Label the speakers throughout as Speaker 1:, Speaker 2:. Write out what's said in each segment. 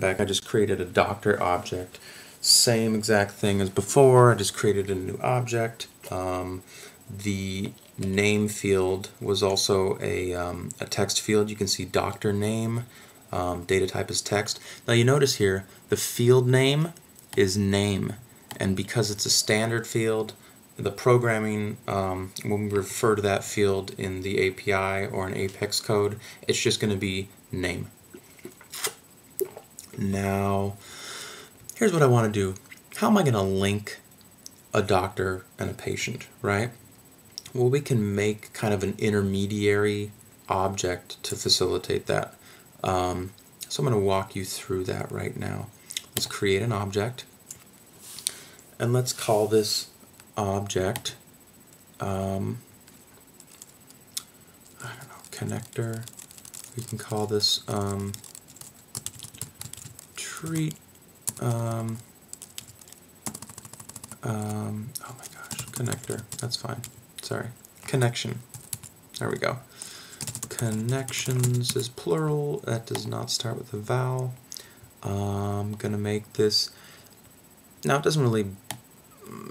Speaker 1: back. I just created a doctor object. Same exact thing as before. I just created a new object. The name field was also a text field. You can see doctor name. Data type is text. Now you notice here the field name is name, and because it's a standard field, the programming, when we refer to that field in the API or an Apex code, it's just going to be name. Now, here's what I want to do. How am I going to link a doctor and a patient, right? Well, we can make kind of an intermediary object to facilitate that. So I'm going to walk you through that right now. Let's create an object, and let's call this object, I don't know, connector. We can call this treat, oh my gosh, connector, that's fine, sorry, connection, there we go. Connections is plural, that does not start with a vowel. I'm going to make this, now it doesn't really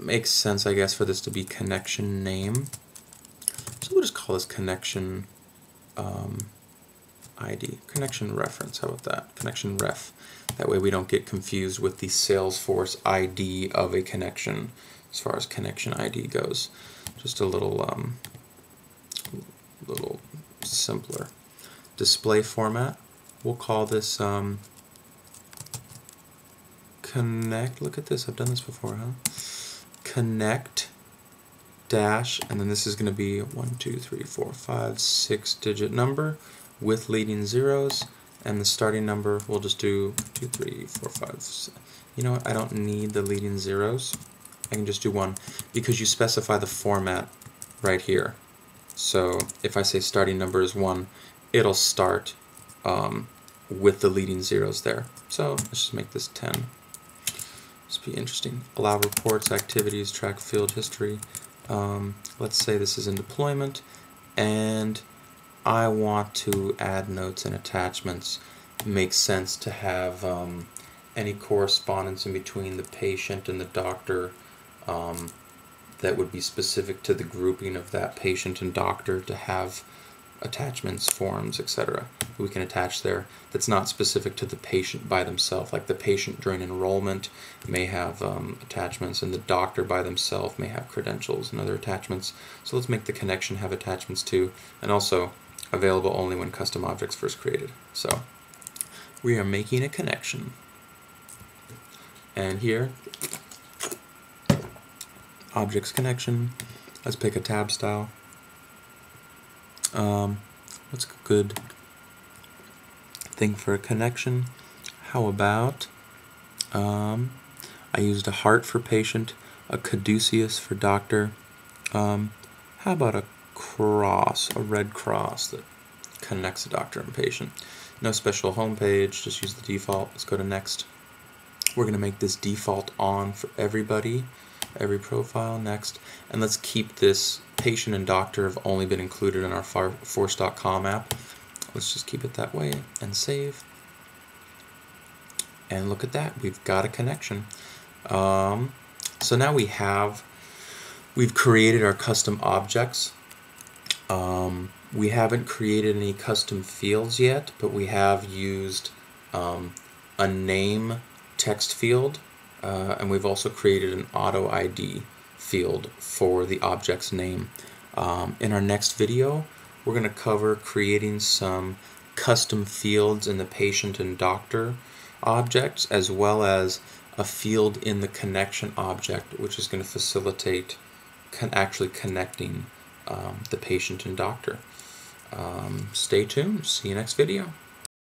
Speaker 1: make sense, I guess, for this to be connection name. So we'll just call this connection ID, connection reference, how about that? Connection ref. That way we don't get confused with the Salesforce ID of a connection as far as connection ID goes. Just a little simpler. Display format, we'll call this connect, look at this, I've done this before, huh? Connect dash, and then this is going to be 1, 2, 3, 4, 5, 6 digit number with leading zeros, and the starting number we'll just do 2, 3, 4, 5, 6. You know what, I don't need the leading zeros, I can just do 1 because you specify the format right here. So if I say starting number is 1, it'll start with the leading zeros there. So let's just make this 10. This will be interesting. Allow reports, activities, track field history. Let's say this is in deployment, and I want to add notes and attachments. It makes sense to have any correspondence in between the patient and the doctor that would be specific to the grouping of that patient and doctor to have attachments, forms, etc. we can attach there that's not specific to the patient by themselves. Like the patient during enrollment may have attachments, and the doctor by themselves may have credentials and other attachments. So let's make the connection have attachments too, and also available only when custom objects first created. So we are making a connection, and here objects connection, let's pick a tab style. What's a good thing for a connection? How about I used a heart for patient, a caduceus for doctor. How about a cross, a red cross that connects a doctor and patient? No special home page, just use the default. Let's go to next. We're going to make this default on for everybody, every profile. Next, and let's keep this patient and doctor have only been included in our Force.com app. Let's just keep it that way and save. And look at that, we've got a connection. So now we've created our custom objects. We haven't created any custom fields yet, but we have used a name text field, and we've also created an auto ID field for the object's name. In our next video, we're going to cover creating some custom fields in the patient and doctor objects, as well as a field in the connection object, which is going to facilitate actually connecting the patient and doctor. Stay tuned. See you next video.